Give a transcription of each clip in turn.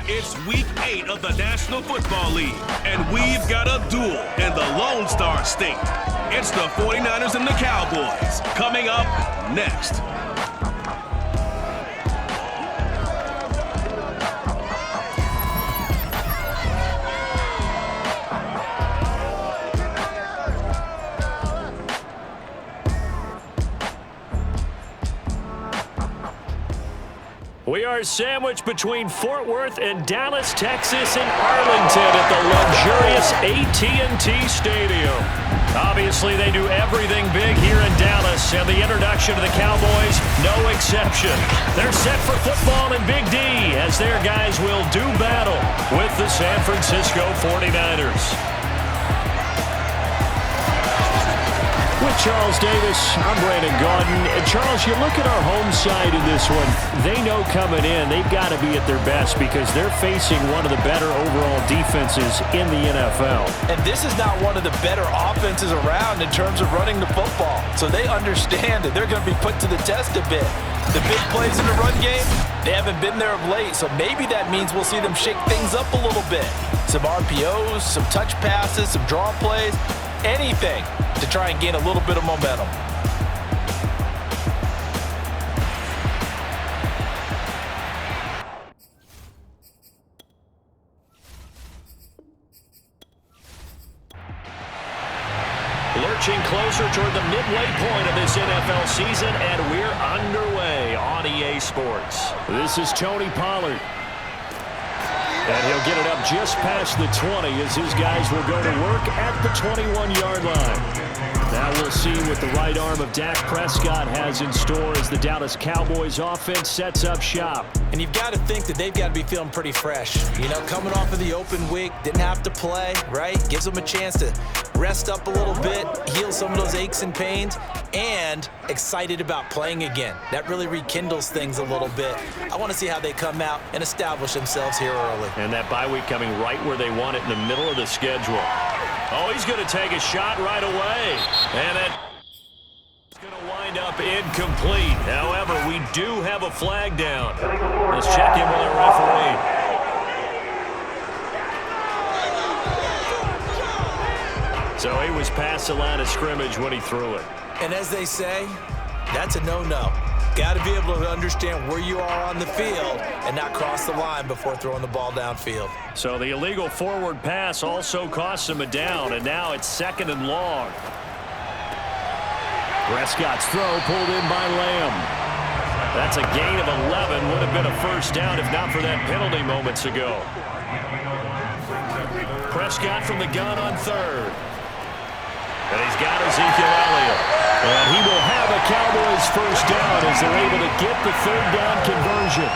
It's Week 8 of the National Football League, and we've got a duel in the Lone Star State. It's the 49ers and the Cowboys coming up next. We are sandwiched between Fort Worth and Dallas, Texas, and Arlington at the luxurious AT&T Stadium. Obviously, they do everything big here in Dallas, and the introduction to the Cowboys, no exception. They're set for football in Big D as their guys will do battle with the San Francisco 49ers. With Charles Davis, I'm Brandon Gaudin. And Charles, you look at our home side in this one. They know coming in they've got to be at their best because they're facing one of the better overall defenses in the NFL. And this is not one of the better offenses around in terms of running the football. So they understand that they're going to be put to the test a bit. The big plays in the run game, they haven't been there of late. So maybe that means we'll see them shake things up a little bit. Some RPOs, some touch passes, some draw plays, anything to try and gain a little bit of momentum. Lurching closer toward the midway point of this NFL season, and we're underway on EA Sports. This is Tony Pollard. And he'll get it up just past the 20 as his guys will go to work at the 21-yard line. Now we'll see what the right arm of Dak Prescott has in store as the Dallas Cowboys offense sets up shop. And you've got to think that they've got to be feeling pretty fresh. You know, coming off of the open week, didn't have to play, right? Gives them a chance to rest up a little bit, heal some of those aches and pains, and excited about playing again. That really rekindles things a little bit. I want to see how they come out and establish themselves here early. And that bye week coming right where they want it in the middle of the schedule. Oh, he's going to take a shot right away. And it's going to wind up incomplete. However, we do have a flag down. Let's check in with our referee. So he was past the line of scrimmage when he threw it. And as they say, that's a no-no. Got to be able to understand where you are on the field and not cross the line before throwing the ball downfield. So the illegal forward pass also cost him a down, and now it's 2nd and long. Prescott's throw pulled in by Lamb. That's a gain of 11. Would have been a first down if not for that penalty moments ago. Prescott from the gun on 3rd. And he's got Ezekiel Elliott. And he will have a Cowboys first down as they're able to get the 3rd down conversion.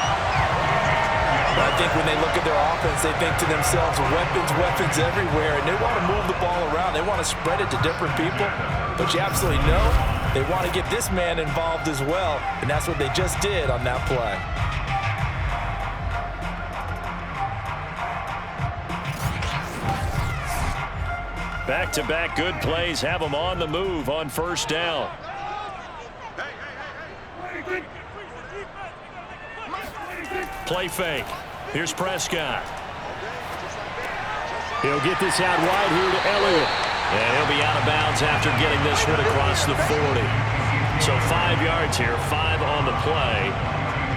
I think when they look at their offense, they think to themselves, weapons everywhere, and they want to move the ball around. They want to spread it to different people. But you absolutely know they want to get this man involved as well, and that's what they just did on that play. Back-to-back good plays have them on the move on first down. Play fake. Here's Prescott. He'll get this out wide here to Elliott. And he'll be out of bounds after getting this one across the 40. So 5 yards here, 5 on the play.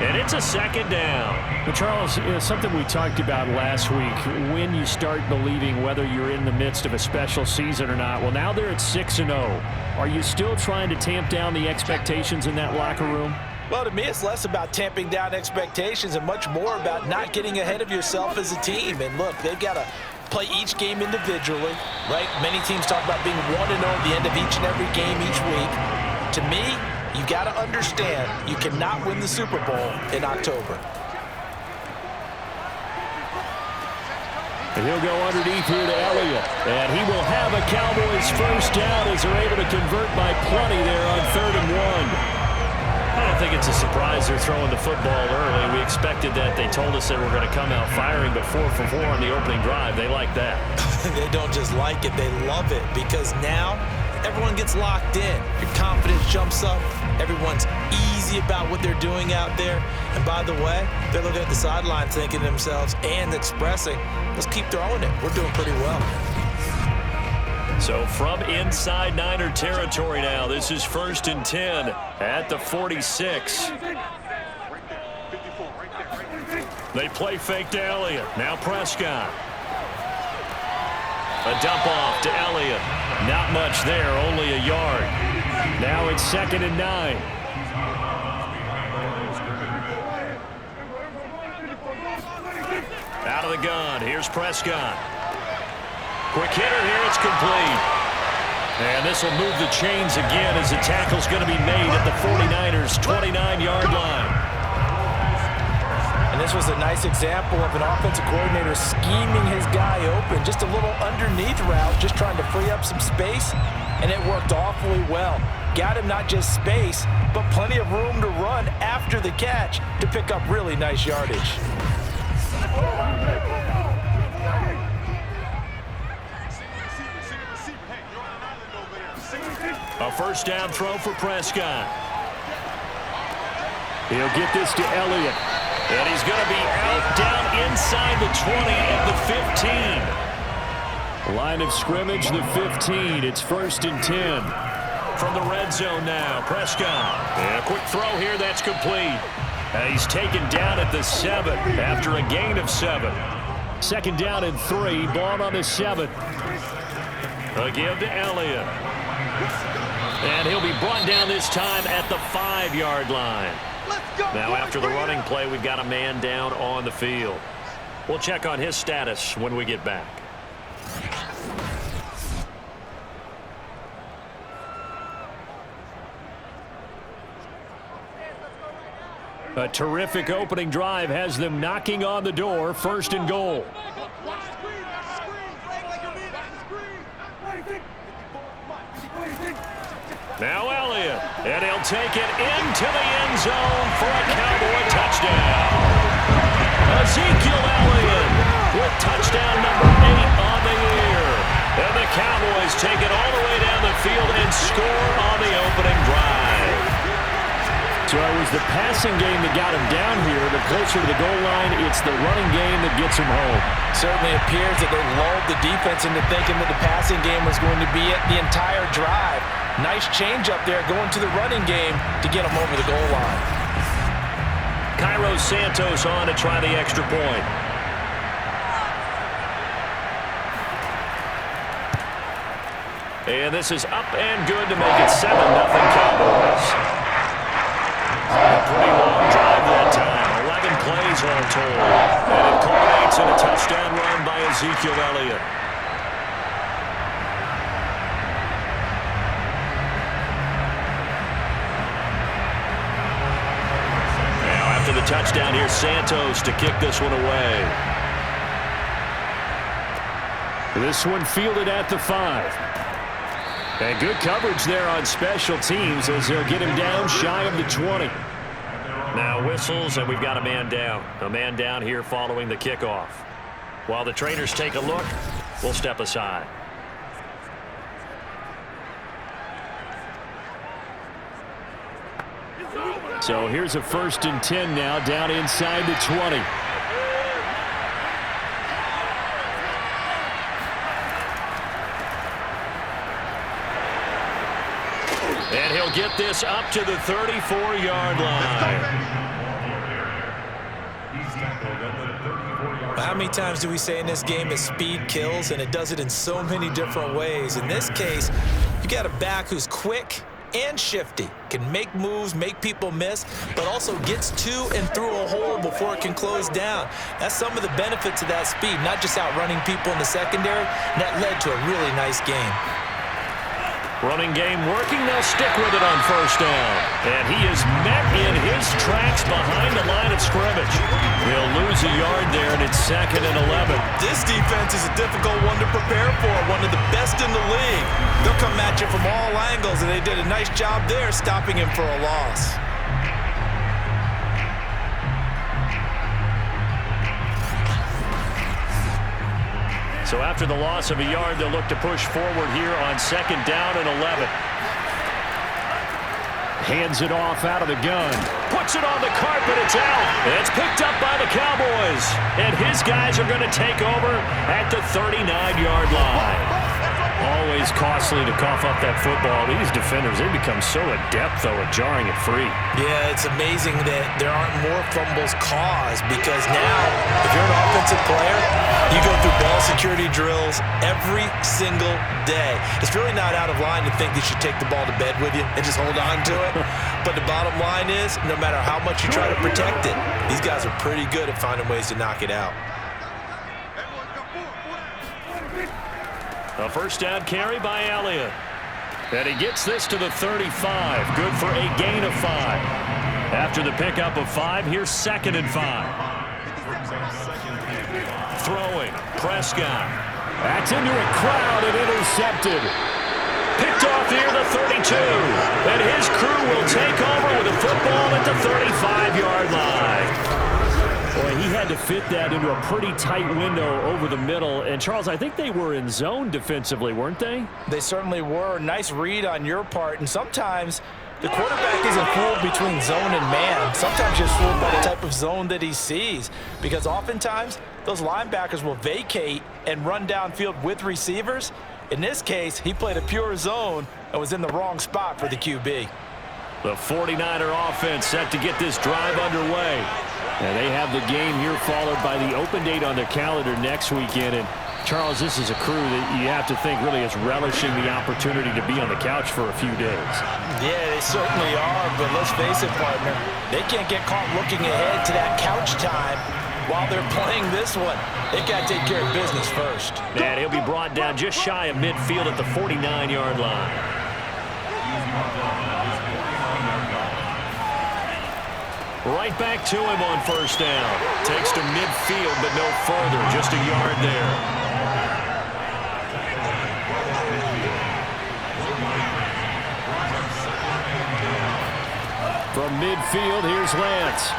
And it's a 2nd down. But Charles, something we talked about last week, when you start believing whether you're in the midst of a special season or not. Well, now they're at 6-0. Are you still trying to tamp down the expectations in that locker room? Well, to me, it's less about tamping down expectations and much more about not getting ahead of yourself as a team. And look, they've got to play each game individually, right? Many teams talk about being 1-0 at the end of each and every game each week. To me, you got to understand you cannot win the Super Bowl in October. And he'll go underneath here to Elliott. And he will have a Cowboys first down as they're able to convert by plenty there on 3rd and 1. I don't think it's a surprise they're throwing the football early. We expected that. They told us they were going to come out firing, but 4 for 4 on the opening drive. They like that. They don't just like it, they love it, because now everyone gets locked in. Your confidence jumps up. Everyone's easy about what they're doing out there. And by the way, they're looking at the sideline thinking to themselves and expressing, let's keep throwing it. We're doing pretty well. So from inside Niner territory now, this is 1st and 10 at the 46. They play fake to Elliott. Now Prescott. A dump off to Elliott. Not much there, only a yard. Now it's 2nd and 9. Out of the gun. Here's Prescott. Quick hitter here. It's complete. And this will move the chains again as the tackle's going to be made at the 49ers' 29-yard line. And this was a nice example of an offensive coordinator scheming his guy open. Just a little underneath route, just trying to free up some space, and it worked awfully well. Got him not just space, but plenty of room to run after the catch to pick up really nice yardage. A first down throw for Prescott. He'll get this to Elliott. And he's going to be out down inside the 20 at the 15. Line of scrimmage, the 15. It's 1st and 10. From the red zone now, Prescott. And a quick throw here, that's complete. And he's taken down at the 7 after a gain of 7. 2nd down and 3. Ball on the 7th. A give to Elliott. And he'll be brought down this time at the 5-yard line. Now, after the running play, we've got a man down on the field. We'll check on his status when we get back. A terrific opening drive has them knocking on the door. 1st and goal. Now Elliott, and he'll take it into the end zone for a Cowboy touchdown. Ezekiel Elliott with touchdown number 8 on the year. And the Cowboys take it all the way down the field and score on the opening drive. So it was the passing game that got him down here, but closer to the goal line, it's the running game that gets him home. Certainly appears that they lulled the defense into thinking that the passing game was going to be it the entire drive. Nice change up there going to the running game to get him over the goal line. Cairo Santos on to try the extra point. And this is up and good to make it 7-0 Cowboys. A pretty long drive that time. 11 plays all told. And it culminates in a touchdown run by Ezekiel Elliott. Now after the touchdown, here's Santos to kick this one away. This one fielded at the 5. And good coverage there on special teams as they'll get him down shy of the 20. Now whistles, and we've got a man down. A man down here following the kickoff. While the trainers take a look, we'll step aside. So here's a 1st and 10 now down inside the 20. And he'll get this up to the 34-yard line. How many times do we say in this game that speed kills, and it does it in so many different ways? In this case, you got a back who's quick and shifty, can make moves, make people miss, but also gets to and through a hole before it can close down. That's some of the benefits of that speed, not just outrunning people in the secondary, and that led to a really nice game. Running game working. They'll stick with it on 1st down. And he is met in his tracks behind the line of scrimmage. He'll lose a yard there, and it's 2nd and 11. This defense is a difficult one to prepare for, one of the best in the league. They'll come at you from all angles, and they did a nice job there stopping him for a loss. So after the loss of a yard, they'll look to push forward here on 2nd down and 11. Hands it off out of the gun. Puts it on the carpet. It's out. It's picked up by the Cowboys. And his guys are going to take over at the 39-yard line. Always costly to cough up that football. These defenders, they become so adept, though, at jarring it free. Yeah, it's amazing that there aren't more fumbles caused because now, if you're an offensive player, you go through ball security drills every single day. It's really not out of line to think that you take the ball to bed with you and just hold on to it. But the bottom line is, no matter how much you try to protect it, these guys are pretty good at finding ways to knock it out. A first down carry by Elliott. And he gets this to the 35. Good for a gain of 5. After the pickup of 5, here's 2nd and 5. Throwing. Prescott. That's into a crowd and intercepted. Picked off near the 32. And his crew will take over with a football at the 35-yard line. Boy, he had to fit that into a pretty tight window over the middle. And, Charles, I think they were in zone defensively, weren't they? They certainly were. Nice read on your part. And sometimes the quarterback isn't fooled between zone and man. Sometimes you're fooled by the type of zone that he sees. Because oftentimes, those linebackers will vacate and run downfield with receivers. In this case, he played a pure zone and was in the wrong spot for the QB. The 49er offense set to get this drive underway. And they have the game here followed by the open date on their calendar next weekend. And, Charles, this is a crew that you have to think really is relishing the opportunity to be on the couch for a few days. Yeah, they certainly are, but let's face it, partner. They can't get caught looking ahead to that couch time while they're playing this one. They got to take care of business first. And he'll be brought down just shy of midfield at the 49-yard line. Right back to him on first down. Takes to midfield, but no further. Just a yard there. From midfield, here's Lance.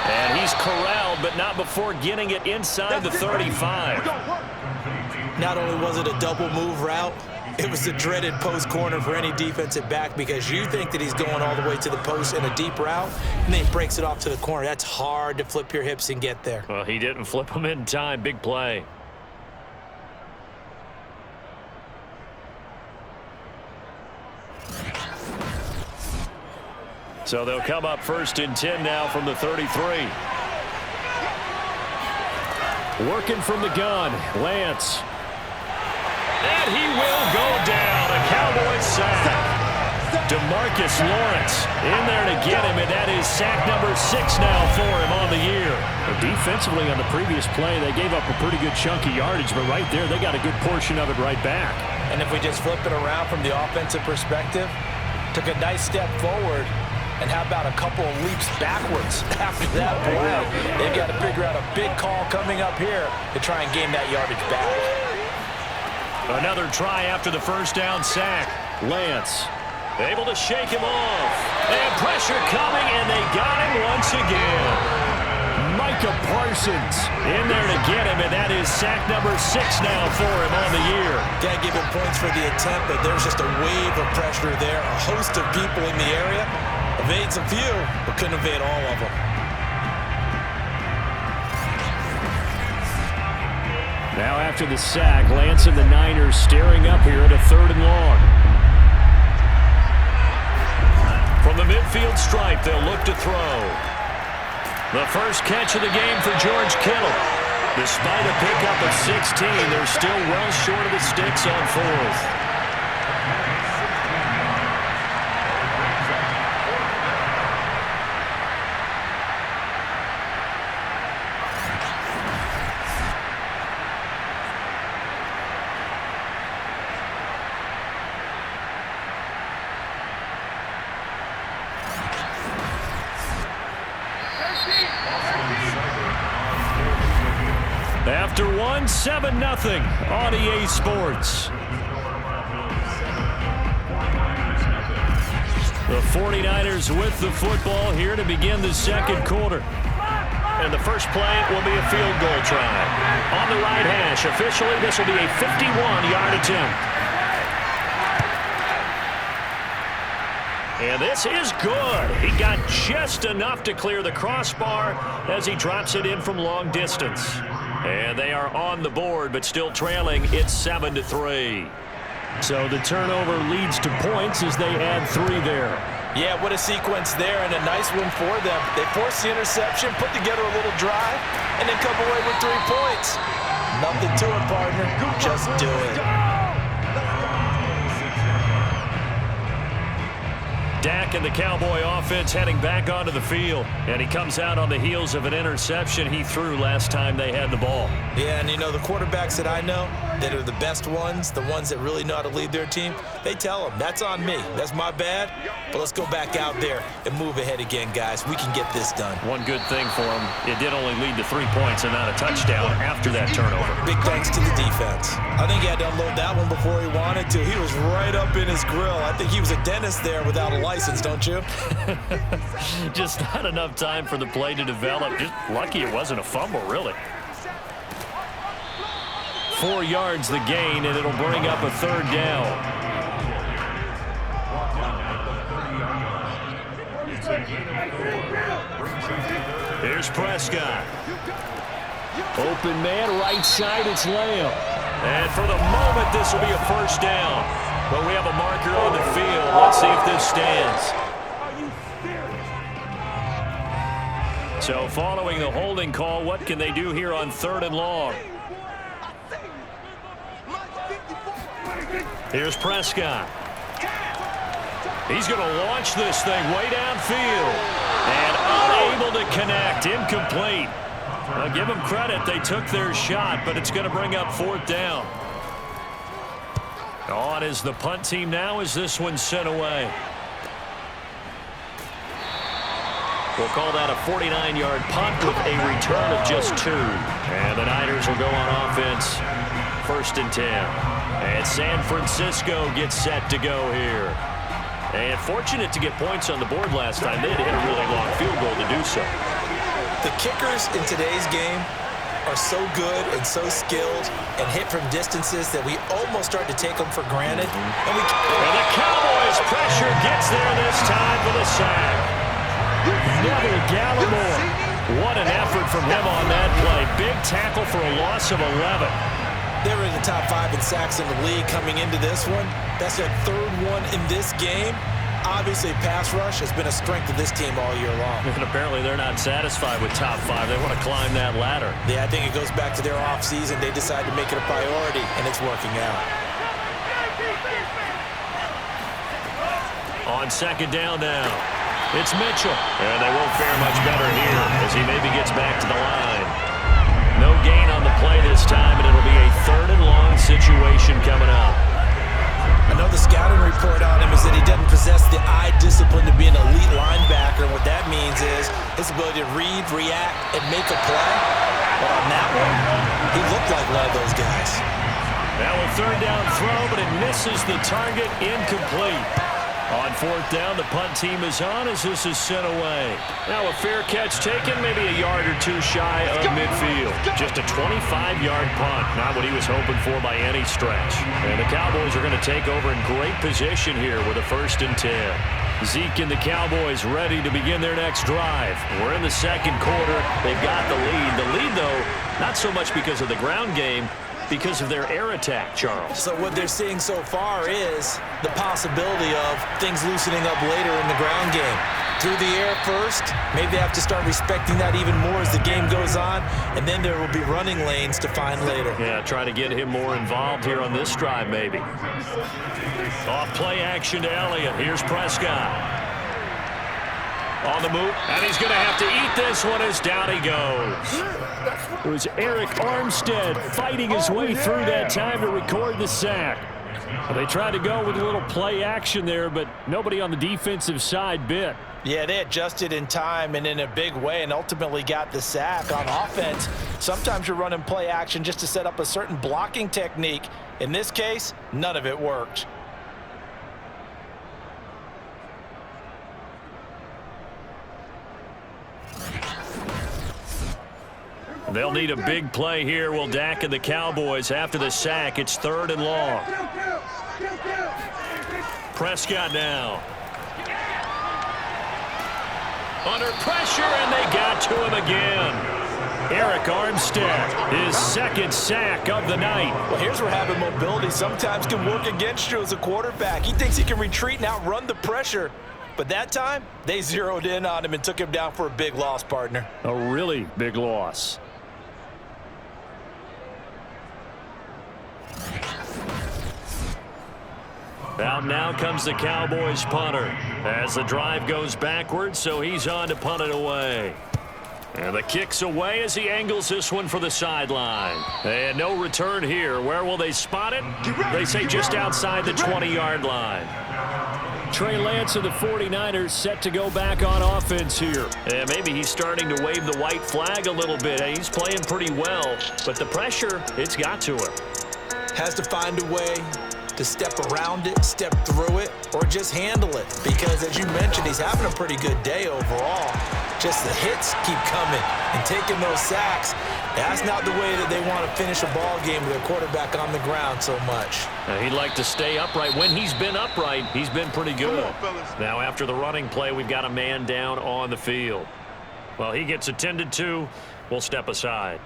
And he's corralled, but not before getting it inside the 35. Not only was it a double move route, it was the dreaded post corner for any defensive back because you think that he's going all the way to the post in a deep route, and then he breaks it off to the corner. That's hard to flip your hips and get there. Well, he didn't flip him in time. Big play. So they'll come up 1st and 10 now from the 33. Working from the gun, Lance. And he will go down. A Cowboys sack. DeMarcus Lawrence in there to get him, and that is sack number 6 now for him on the year. Well, defensively on the previous play, they gave up a pretty good chunk of yardage, but right there, they got a good portion of it right back. And if we just flip it around from the offensive perspective, took a nice step forward, and how about a couple of leaps backwards after that play? They've got to figure out a big call coming up here to try and gain that yardage back. Another try after the first down sack. Lance able to shake him off. And pressure coming, and they got him once again. Micah Parsons in there to get him, and that is sack number 6 now for him on the year. Got to give him points for the attempt, but there's just a wave of pressure there. A host of people in the area. Evades a few, but couldn't evade all of them. Now after the sack, Lance and the Niners staring up here at a 3rd and long. From the midfield stripe, they'll look to throw. The first catch of the game for George Kittle. Despite a pickup of 16, they're still well short of the sticks on 4th. After 7-0 on EA Sports. The 49ers with the football here to begin the 2nd quarter. And the first play will be a field goal try. On the right hash, officially this will be a 51-yard attempt. And this is good. He got just enough to clear the crossbar as he drops it in from long distance. And they are on the board, but still trailing. It's 7-3. So the turnover leads to points as they add 3 there. Yeah, what a sequence there, and a nice one for them. They forced the interception, put together a little drive, and then come away with 3 points. Nothing to it, partner. Just do it. Dak and the Cowboy offense heading back onto the field. And he comes out on the heels of an interception he threw last time they had the ball. Yeah, and you know, the quarterbacks that I know that are the best ones, the ones that really know how to lead their team, they tell them, that's on me. That's my bad. But let's go back out there and move ahead again, guys. We can get this done. One good thing for him, it did only lead to 3 points and not a touchdown after that turnover. Big thanks to the defense. I think he had to unload that one before he wanted to. He was right up in his grill. I think he was a dentist there without a license, don't you? Just not enough time for the play to develop. Just lucky it wasn't a fumble, really. 4 yards the gain, and it'll bring up a 3rd down. Here's Prescott. Open man, right side, it's Lamb. And for the moment, this will be a 1st down. But we have a marker on the field. Let's see if this stands. So following the holding call, what can they do here on 3rd and long? Here's Prescott. He's going to launch this thing way downfield. And unable to connect. Incomplete. I'll give them credit. They took their shot, but it's going to bring up 4th down. On is the punt team now as this one's sent away. We'll call that a 49-yard punt with a return of just 2. And the Niners will go on offense. 1st and 10. And San Francisco gets set to go here. And fortunate to get points on the board last time. They had to hit a really long field goal to do so. The kickers in today's game are so good and so skilled and hit from distances that we almost start to take them for granted. And the Cowboys' pressure gets there this time for the sack. Neville Gallimore. What an effort from him on that play. Big tackle for a loss of 11. They were in the top 5 in sacks in the league coming into this one. That's their 3rd one in this game. Obviously, pass rush has been a strength of this team all year long. And apparently they're not satisfied with top 5. They want to climb that ladder. Yeah, I think it goes back to their offseason. They decided to make it a priority, and it's working out. On 2nd down now, it's Mitchell. And they won't fare much better here as he maybe gets back to the line. No gain on the play this time, and it'll be a 3rd and long situation coming up. I know the scouting report on him is that he doesn't possess the eye discipline to be an elite linebacker. What that means is his ability to read, react, and make a play. But on that one, he looked like one of those guys. Now a 3rd down throw, but it misses the target. Incomplete. On 4th down, the punt team is on as this is sent away. Now a fair catch taken, maybe a yard or 2 shy of midfield. Just a 25-yard punt, not what he was hoping for by any stretch. And the Cowboys are going to take over in great position here with a 1st and 10. Zeke and the Cowboys ready to begin their next drive. We're in the 2nd quarter. They've got the lead. The lead, though, not so much because of the ground game, because of their air attack, Charles. So what they're seeing so far is the possibility of things loosening up later in the ground game. Through the air first, maybe they have to start respecting that even more as the game goes on, and then there will be running lanes to find later. Yeah, try to get him more involved here on this drive, maybe. Off play action to Elliott. Here's Prescott. On the move, and he's going to have to eat this one as down he goes. It was Eric Armstead fighting his way through that time to record the sack. They tried to go with a little play action there, but nobody on the defensive side bit. Yeah, they adjusted in time and in a big way and ultimately got the sack. On offense, sometimes you're running play action just to set up a certain blocking technique. In this case, none of it worked. They'll need a big play here. Will Dak and the Cowboys after the sack. It's 3rd and long. Prescott now. Under pressure, and they got to him again. Eric Armstead, his second sack of the night. Well, here's where having mobility sometimes can work against you as a quarterback. He thinks he can retreat and outrun the pressure. But that time, they zeroed in on him and took him down for a big loss, partner. A really big loss. Out now comes the Cowboys punter as the drive goes backwards, so he's on to punt it away. And the kick's away as he angles this one for the sideline. And no return here. Where will they spot it? They say just outside the 20-yard line. Trey Lance of the 49ers set to go back on offense here. And maybe he's starting to wave the white flag a little bit. He's playing pretty well, but the pressure, it's got to him. Has to find a way to step around it, step through it, or just handle it. Because, as you mentioned, he's having a pretty good day overall. Just the hits keep coming and taking those sacks. That's not the way that they want to finish a ball game with their quarterback on the ground so much. He'd like to stay upright. When he's been upright, he's been pretty good. Now, after the running play, we've got a man down on the field. Well, he gets attended to. We'll step aside.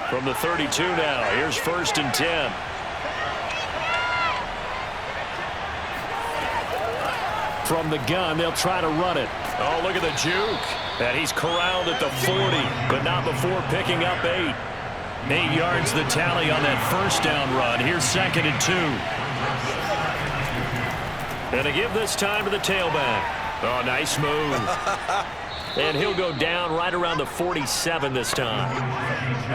From the 32 now, here's 1st and 10. From the gun, they'll try to run it. Oh, look at the juke. And he's corralled at the 40, but not before picking up 8. 8 yards the tally on that first down run. Here's 2nd and 2. And to give this time to the tailback. Oh, nice move. And he'll go down right around the 47 this time.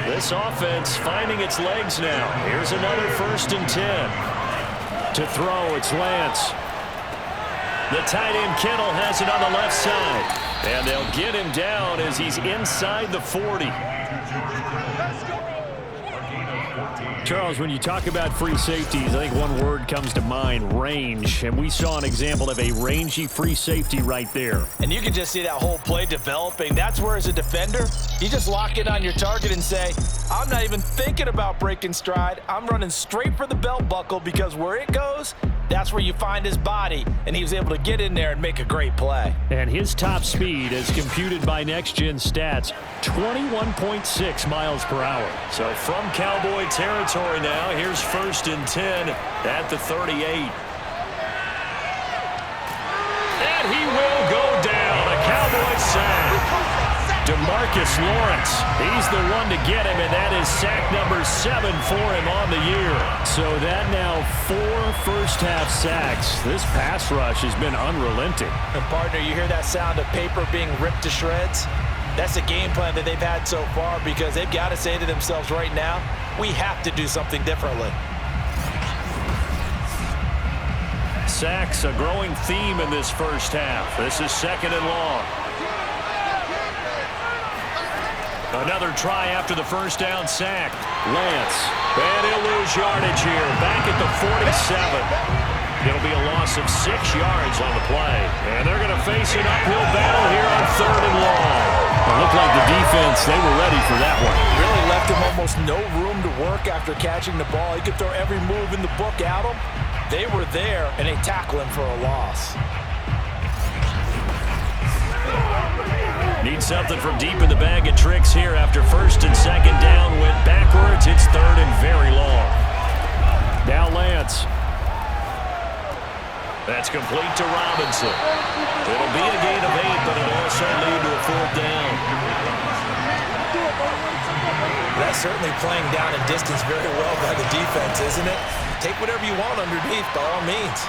This offense finding its legs now. Here's another 1st and 10. To throw, it's Lance. The tight end Kittle has it on the left side. And they'll get him down as he's inside the 40. Charles, when you talk about free safeties, I think one word comes to mind, range. And we saw an example of a rangy free safety right there. And you can just see that whole play developing. That's where, as a defender, you just lock in on your target and say, I'm not even thinking about breaking stride. I'm running straight for the belt buckle, because where it goes, that's where you find his body. And he was able to get in there and make a great play. And his top speed, as computed by Next Gen Stats, 21.6 miles per hour. So from Cowboy territory now, here's 1st and 10 at the 38. And he will go down. A Cowboy sack. DeMarcus Lawrence, he's the one to get him, and that is sack number 7 for him on the year. So that now 4 first-half sacks. This pass rush has been unrelenting. And, partner, you hear that sound of paper being ripped to shreds? That's the game plan that they've had so far, because they've got to say to themselves right now, we have to do something differently. Sacks, a growing theme in this first half. This is 2nd and long. Another try after the first down sack. Lance. And he'll lose yardage here. Back at the 47. It'll be a loss of 6 yards on the play. And they're going to face an uphill battle here on 3rd and long. It looked like the defense, they were ready for that one. Really left him almost no room to work after catching the ball. He could throw every move in the book at him. They were there, and they tackle him for a loss. Need something from deep in the bag of tricks here after 1st and 2nd down. Went backwards. It's 3rd and very long. Now Lance. That's complete to Robinson. It'll be a gain of 8, but it'll also lead to a 4th down. That's certainly playing down and distance very well by the defense, isn't it? Take whatever you want underneath, by all means.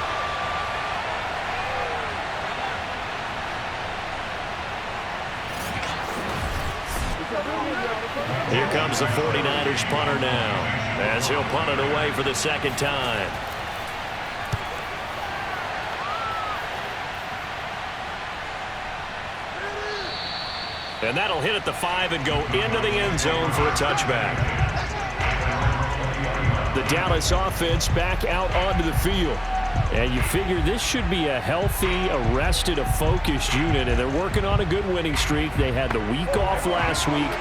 Here comes the 49ers punter now, as he'll punt it away for the 2nd time. And that'll hit at the 5 and go into the end zone for a touchback. The Dallas offense back out onto the field. And you figure this should be a healthy, a focused unit, and they're working on a good winning streak. They had the week off last week.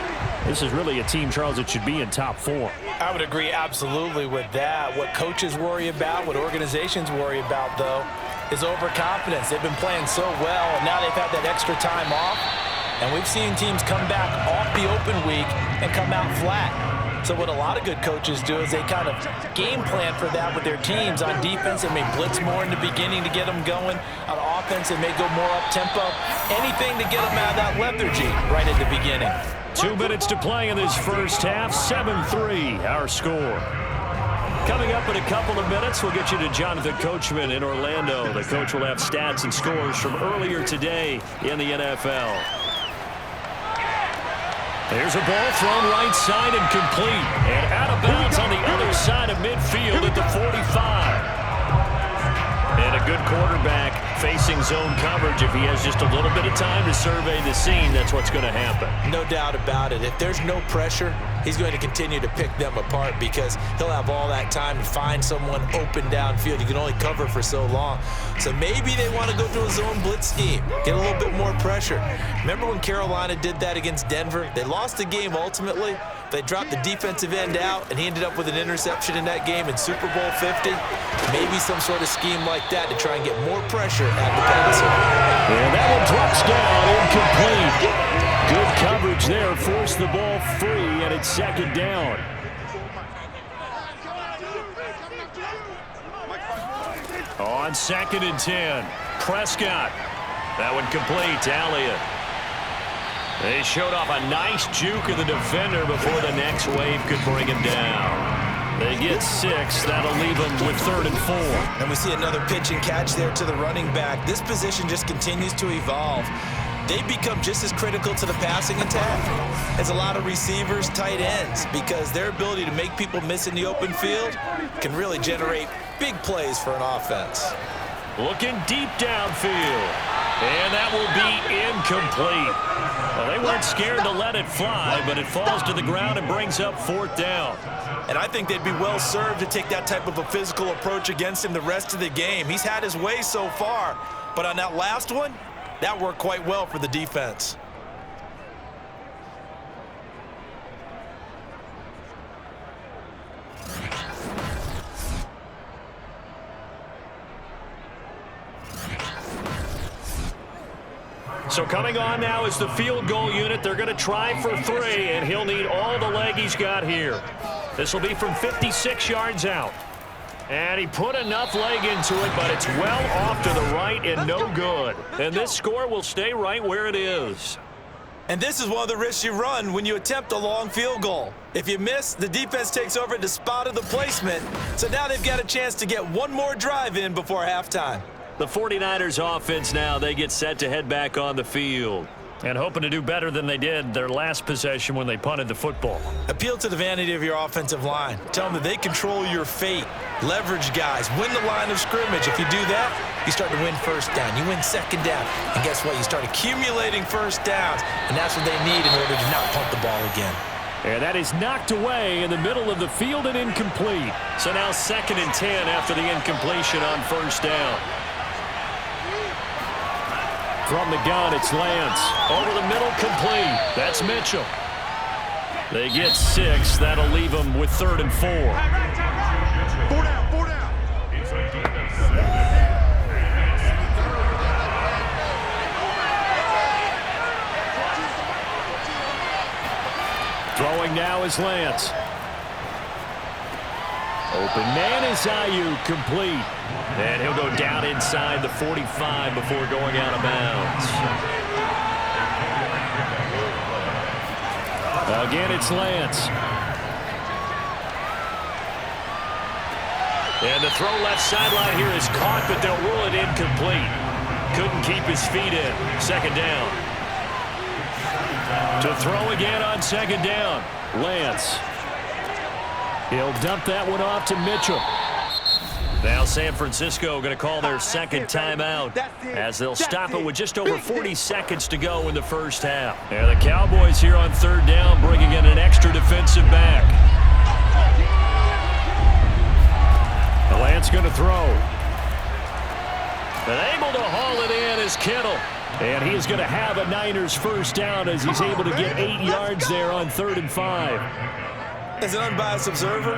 This is really a team, Charles, that should be in top 4. I would agree absolutely with that. What coaches worry about, what organizations worry about, though, is overconfidence. They've been playing so well, and now they've had that extra time off. And we've seen teams come back off the open week and come out flat. So what a lot of good coaches do is they kind of game plan for that with their teams. On defense, they may blitz more in the beginning to get them going. On offense, they may go more up-tempo. Anything to get them out of that lethargy right at the beginning. 2 minutes to play in this first half. 7-3, our score. Coming up in a couple of minutes, we'll get you to Jonathan Coachman in Orlando. The coach will have stats and scores from earlier today in the NFL. There's a ball thrown right side and complete. And out of bounds on the other side of midfield at the 45. And a good quarterback facing zone coverage. If he has just a little bit of time to survey the scene, that's what's going to happen. No doubt about it. If there's no pressure, he's going to continue to pick them apart because he'll have all that time to find someone open downfield. You can only cover for so long. So maybe they want to go to a zone blitz scheme, get a little bit more pressure. Remember when Carolina did that against Denver? They lost the game ultimately. They dropped the defensive end out, and he ended up with an interception in that game in Super Bowl 50. Maybe some sort of scheme like that to try and get more pressure at the passer. And that one drops down, incomplete. Good coverage there, forced the ball free, and it's second down. On 2nd and 10, Prescott. That one complete to Elliott. They showed off a nice juke of the defender before the next wave could bring him down. They get 6. That'll leave them with 3rd and 4. And we see another pitch and catch there to the running back. This position just continues to evolve. They become just as critical to the passing attack as a lot of receivers, tight ends, because their ability to make people miss in the open field can really generate big plays for an offense. Looking deep downfield. And that will be incomplete. Well, they weren't scared to let it fly, but it falls to the ground and brings up 4th down. And I think they'd be well served to take that type of a physical approach against him the rest of the game. He's had his way so far, but on that last one, that worked quite well for the defense. So coming on now is the field goal unit. They're going to try for 3, and he'll need all the leg he's got here. This will be from 56 yards out. And he put enough leg into it, but it's well off to the right and no good. And this score will stay right where it is. And this is one of the risks you run when you attempt a long field goal. If you miss, the defense takes over at the spot of the placement. So now they've got a chance to get one more drive in before halftime. The 49ers offense now, they get set to head back on the field. And hoping to do better than they did their last possession when they punted the football. Appeal to the vanity of your offensive line. Tell them that they control your fate. Leverage guys. Win the line of scrimmage. If you do that, you start to win 1st down. You win 2nd down. And guess what? You start accumulating 1st downs. And that's what they need in order to not punt the ball again. And that is knocked away in the middle of the field and incomplete. So now 2nd and 10 after the incompletion on 1st down. From the gun, it's Lance. Over the middle, complete. That's Mitchell. They get 6. That'll leave them with 3rd and 4. 4 down, 4 down. Throwing now is Lance. Open man is Ayuk, complete. And he'll go down inside the 45 before going out of bounds. Again, it's Lance. And the throw left sideline here is caught, but they'll rule it incomplete. Couldn't keep his feet in. 2nd down. To throw again on 2nd down. Lance. He'll dump that one off to Mitchell. Now San Francisco going to call their 2nd timeout as they'll stop it with just over 40 seconds to go in the first half. And the Cowboys here on 3rd down bringing in an extra defensive back. Lance going to throw. And able to haul it in is Kittle. And he is going to have a Niners first down as he's able to get 8 yards there on 3rd and 5. As an unbiased observer,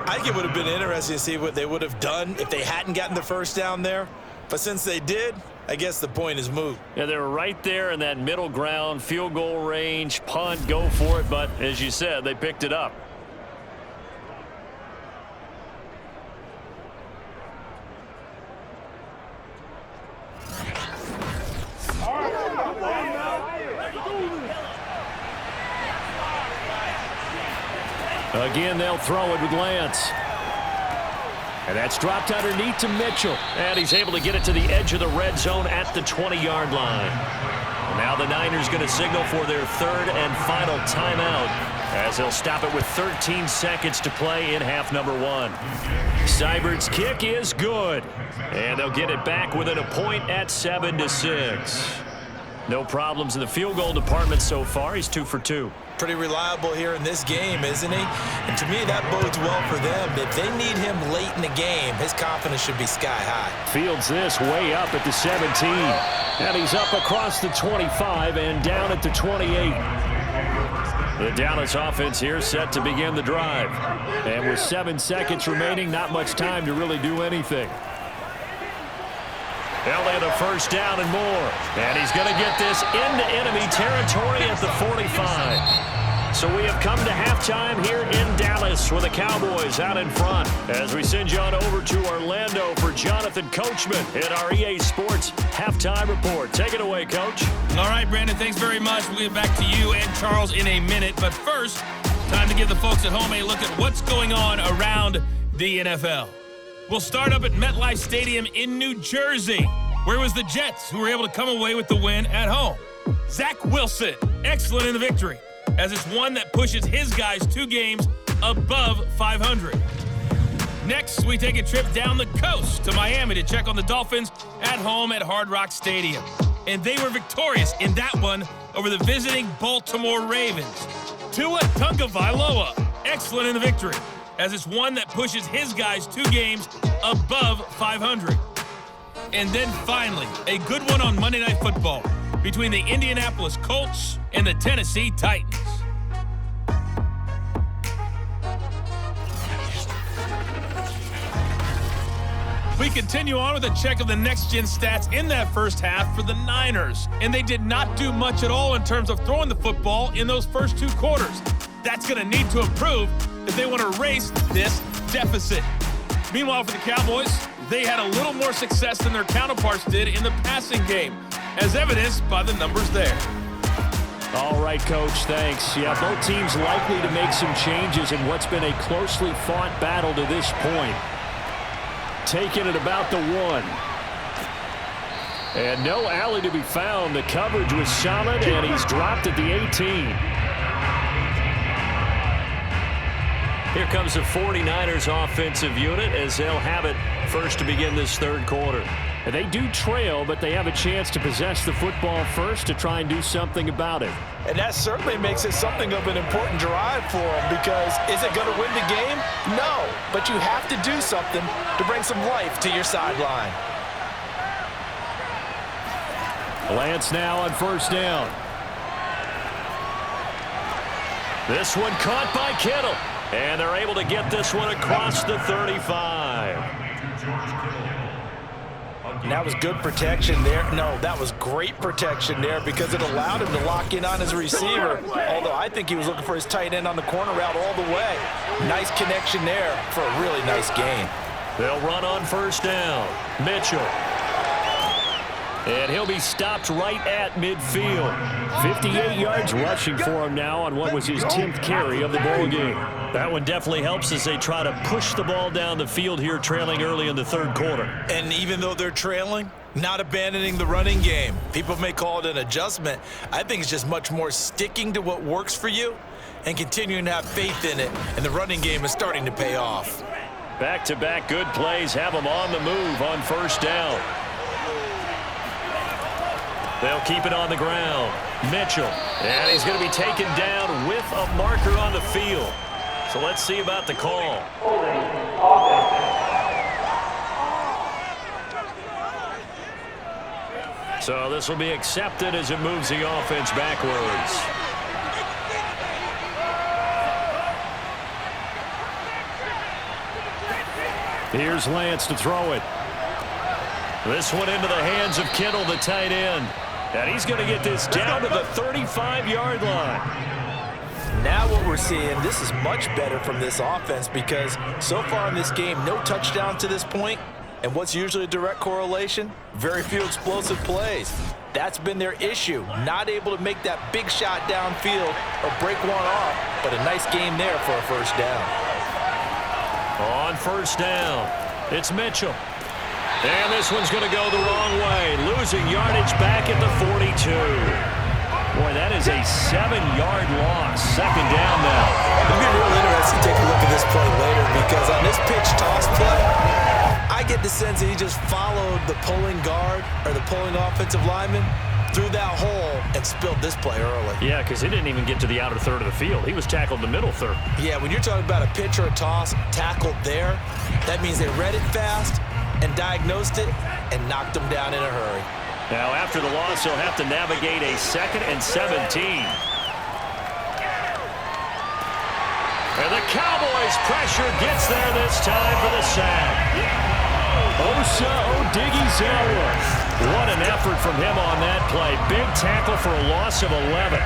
I think it would have been interesting to see what they would have done if they hadn't gotten the first down there. But since they did, I guess the point is moot. Yeah, they were right there in that middle ground, field goal range, punt, go for it. But as you said, they picked it up. Again, they'll throw it with Lance. And that's dropped underneath to Mitchell. And he's able to get it to the edge of the red zone at the 20-yard line. Now the Niners going to signal for their 3rd and final timeout as they'll stop it with 13 seconds to play in half number 1. Seibert's kick is good. And they'll get it back within a point at 7-6. No problems in the field goal department so far. He's 2 for 2. Pretty reliable here in this game, isn't he? And to me, that bodes well for them. If they need him late in the game, his confidence should be sky high. Fields this way up at the 17. And he's up across the 25 and down at the 28. The Dallas offense here set to begin the drive. And with 7 seconds remaining, not much time to really do anything. They'll get a first down and more. And he's going to get this into enemy territory at the 45. So we have come to halftime here in Dallas with the Cowboys out in front. As we send you on over to Orlando for Jonathan Coachman at our EA Sports Halftime Report. Take it away, Coach. All right, Brandon, thanks very much. We'll get back to you and Charles in a minute. But first, time to give the folks at home a look at what's going on around the NFL. We'll start up at MetLife Stadium in New Jersey, where it was the Jets who were able to come away with the win at home. Zach Wilson, excellent in the victory, as it's one that pushes his guys 2 games above 500. Next, we take a trip down the coast to Miami to check on the Dolphins at home at Hard Rock Stadium. And they were victorious in that one over the visiting Baltimore Ravens. Tua Tagovailoa, excellent in the victory, as it's one that pushes his guys 2 games above 500. And then finally, a good one on Monday Night Football between the Indianapolis Colts and the Tennessee Titans. We continue on with a check of the next-gen stats in that first half for the Niners. And they did not do much at all in terms of throwing the football in those first 2 quarters. That's going to need to improve if they want to erase this deficit. Meanwhile, for the Cowboys, they had a little more success than their counterparts did in the passing game, as evidenced by the numbers there. All right, Coach, thanks. Yeah, both teams likely to make some changes in what's been a closely fought battle to this point. Taking it about the 1. And no alley to be found. The coverage was solid, and he's dropped at the 18. Here comes the 49ers offensive unit as they'll have it first to begin this 3rd quarter. And they do trail, but they have a chance to possess the football first to try and do something about it. And that certainly makes it something of an important drive for them, because is it going to win the game? No, but you have to do something to bring some life to your sideline. Lance now on first down. This one caught by Kittle. And they're able to get this one across the 35. And that was good protection there. No, that was great protection there, because it allowed him to lock in on his receiver. Although I think he was looking for his tight end on the corner route all the way. Nice connection there for a really nice gain. They'll run on first down. Mitchell. And he'll be stopped right at midfield. 58 yards rushing for him now on what was his 10th carry of the ball game. That one definitely helps as they try to push the ball down the field here, trailing early in the 3rd quarter. And even though they're trailing, not abandoning the running game. People may call it an adjustment. I think it's just much more sticking to what works for you and continuing to have faith in it. And the running game is starting to pay off. Back-to-back good plays have them on the move on first down. They'll keep it on the ground. Mitchell. And he's going to be taken down with a marker on the field. So let's see about the call. So this will be accepted as it moves the offense backwards. Here's Lance to throw it. This one into the hands of Kittle, the tight end. And he's going to get this down to the 35-yard line. Now what we're seeing, this is much better from this offense because so far in this game, no touchdown to this point. And what's usually a direct correlation? Very few explosive plays. That's been their issue. Not able to make that big shot downfield or break one off, but a nice game there for a first down. On first down, it's Mitchell. And this one's going to go the wrong way, losing yardage back at the 42. Boy, that is a 7-yard loss. Second down now. It'll be real interesting to take a look at this play later because on this pitch toss play, I get the sense that he just followed the pulling guard or the pulling offensive lineman through that hole and spilled this play early. Yeah, because he didn't even get to the outer third of the field. He was tackled in the middle third. Yeah, when you're talking about a pitch or a toss tackled there, that means they read it fast and diagnosed it and knocked him down in a hurry. Now, after the loss, he'll have to navigate a 2nd and 17. And the Cowboys pressure gets there this time for the sack. Osa Odighizuwa. What an effort from him on that play. Big tackle for a loss of 11.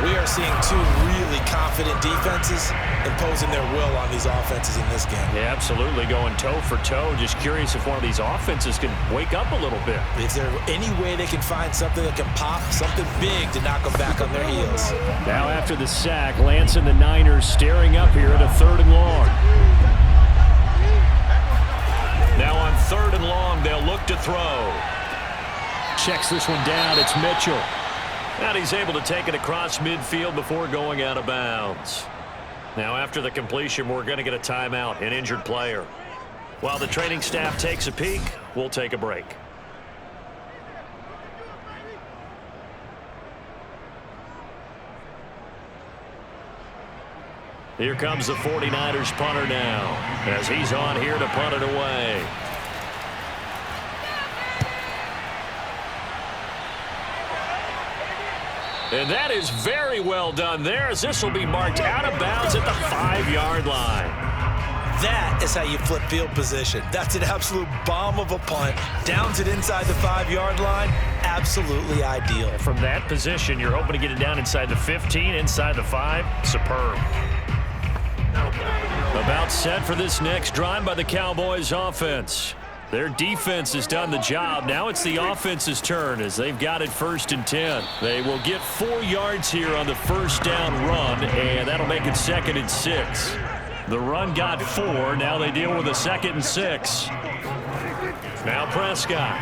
We are seeing two really confident defenses imposing their will on these offenses in this game. Yeah, absolutely, going toe for toe. Just curious if one of these offenses can wake up a little bit. Is there any way they can find something that can pop, something big to knock them back on their heels? Now after the sack, Lance and the Niners staring up here at a 3rd and long. Now on 3rd and long, they'll look to throw. Checks this one down. It's Mitchell. And he's able to take it across midfield before going out of bounds. Now after the completion, we're going to get a timeout, an injured player. While the training staff takes a peek, we'll take a break. Here comes the 49ers punter now, as he's on here to punt it away. And that is very well done there, as this will be marked out of bounds at the 5-yard line. That is how you flip field position. That's an absolute bomb of a punt. Downs it inside the 5-yard line. Absolutely ideal. From that position, you're hoping to get it down inside the 15, inside the 5. Superb. About set for this next drive by the Cowboys offense. Their defense has done the job. Now it's the offense's turn as they've got it 1st and 10. They will get 4 yards here on the first down run, and that'll make it 2nd and 6. The run got 4. Now they deal with a 2nd and 6. Now Prescott.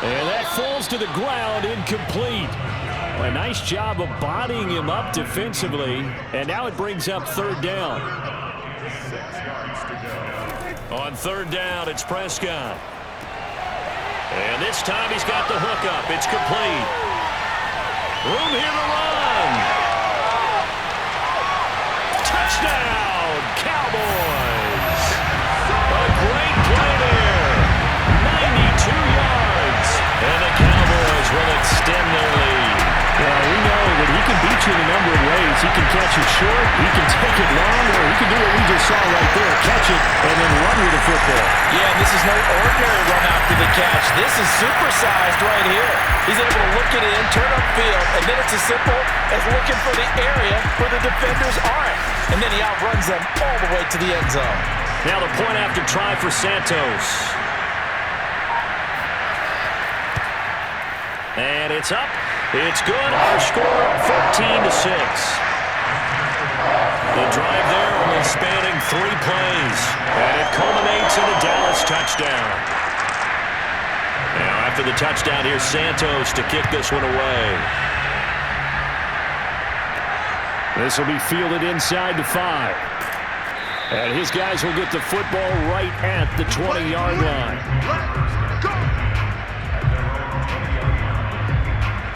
And that falls to the ground, incomplete. A nice job of bodying him up defensively, and now it brings up 3rd down. On 3rd down, it's Prescott. And this time he's got the hookup. It's complete. Room here to run. Touchdown, Cowboys. A great play there. 92 yards. And the Cowboys will extend their lead. Well, we know that he can beat you in a number of ways. He can catch it short, he can take it long, or he can do what we just saw right there, catch it and then run with the football. Yeah, this is no ordinary run after the catch. This is supersized right here. He's able to look it in, turn upfield, and then it's as simple as looking for the area where the defenders aren't. And then he outruns them all the way to the end zone. Now the point after try for Santos. And it's up. It's good. Our score, 14-6. The drive there only spanning 3 plays. And it culminates in a Dallas touchdown. Now after the touchdown, here's Santos to kick this one away. This will be fielded inside the 5. And his guys will get the football right at the 20-yard line.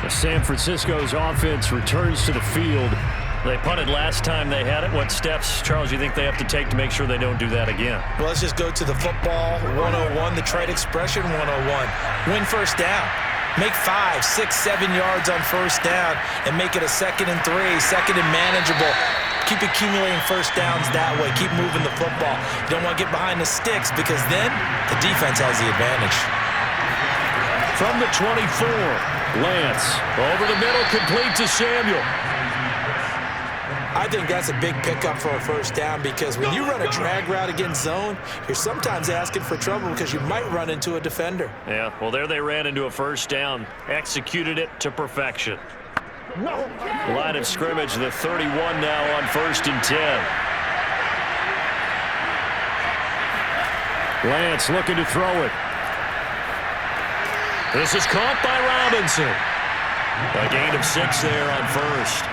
San Francisco's offense returns to the field They punted last time they had it. What steps, Charles, you think they have to take to make sure they don't do that again? Well, let's just go to the football 101, the trade expression 101. Win first down. Make 5, 6, 7 yards on first down and make it a 2nd and 3, 2nd and manageable. Keep accumulating first downs that way. Keep moving the football. You don't want to get behind the sticks because then the defense has the advantage. From the 24, Lance over the middle, complete to Samuel. I think that's a big pickup for a first down because when you run a drag route against zone, you're sometimes asking for trouble because you might run into a defender. Yeah, well, there they ran into a first down, executed it to perfection. Line of scrimmage, the 31 now on 1st and 10. Lance looking to throw it. This is caught by Robinson. A gain of 6 there on first.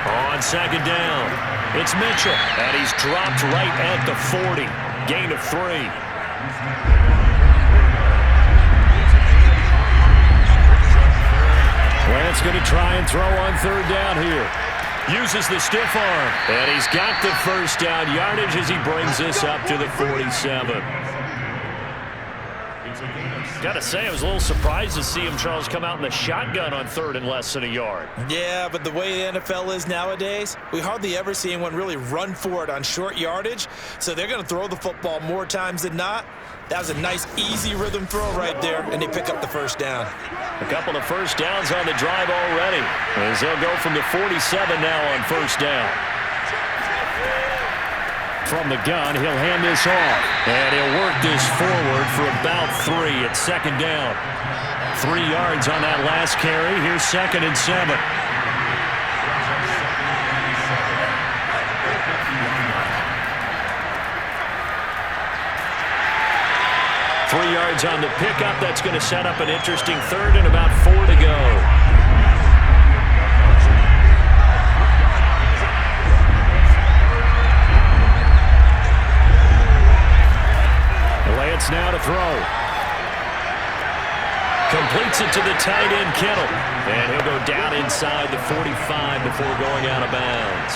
On 2nd down, it's Mitchell, and he's dropped right at the 40. Gain of 3. Lance going to try and throw on 3rd down here. Uses the stiff arm, and he's got the first down yardage as he brings this up to the 47. Got to say, I was a little surprised to see him, Charles, come out in the shotgun on 3rd and less than a yard. Yeah, but the way the NFL is nowadays, we hardly ever see anyone really run for it on short yardage, so they're going to throw the football more times than not. That was a nice, easy rhythm throw right there, and they pick up the first down. A couple of first downs on the drive already, as they'll go from the 47 now on 1st down. From the gun, he'll hand this off, and he'll work this forward for about 3 at 2nd down. 3 yards on that last carry. Here's 2nd and 7. Three yards on the pickup. That's going to set up an interesting 3rd and about 4 to go. Lance now to throw. Completes it to the tight end, Kittle. And he'll go down inside the 45 before going out of bounds.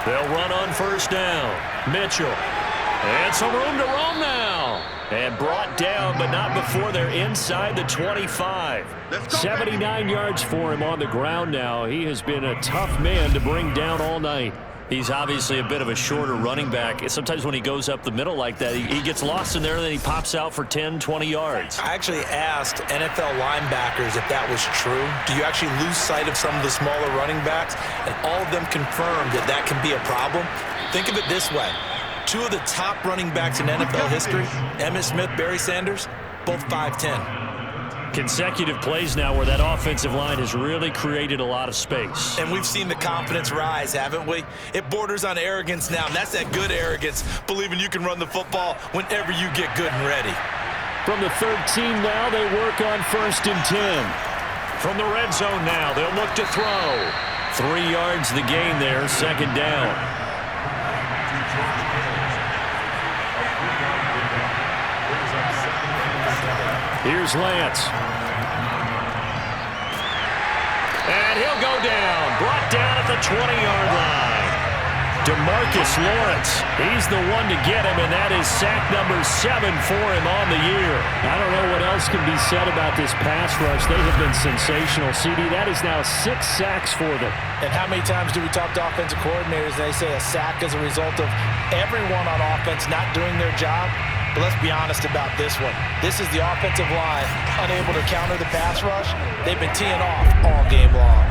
They'll run on 1st down. Mitchell. And some room to roam now. And brought down, but not before they're inside the 25. 79 yards for him on the ground now. He has been a tough man to bring down all night. He's obviously a bit of a shorter running back. Sometimes when he goes up the middle like that, he gets lost in there, and then he pops out for 10, 20 yards. I actually asked NFL linebackers if that was true. Do you actually lose sight of some of the smaller running backs? And all of them confirmed that that can be a problem. Think of it this way. 2 of the top running backs in NFL history, Emmitt Smith, Barry Sanders, both 5'10". Consecutive plays now where that offensive line has really created a lot of space. And we've seen the confidence rise, haven't we? It borders on arrogance now, and that's that good arrogance, believing you can run the football whenever you get good and ready. From the 13 now, they work on 1st and 10. From the red zone now, they'll look to throw. 3 yards the gain there, 2nd down. Here's Lance. And he'll go down. Brought down at the 20-yard line. DeMarcus Lawrence. He's the one to get him, and that is sack number 7 for him on the year. I don't know what else can be said about this pass rush. They have been sensational. CD, that is now 6 sacks for them. And how many times do we talk to offensive coordinators and they say a sack is a result of everyone on offense not doing their job? But let's be honest about this one. This is the offensive line unable to counter the pass rush. They've been teeing off all game long.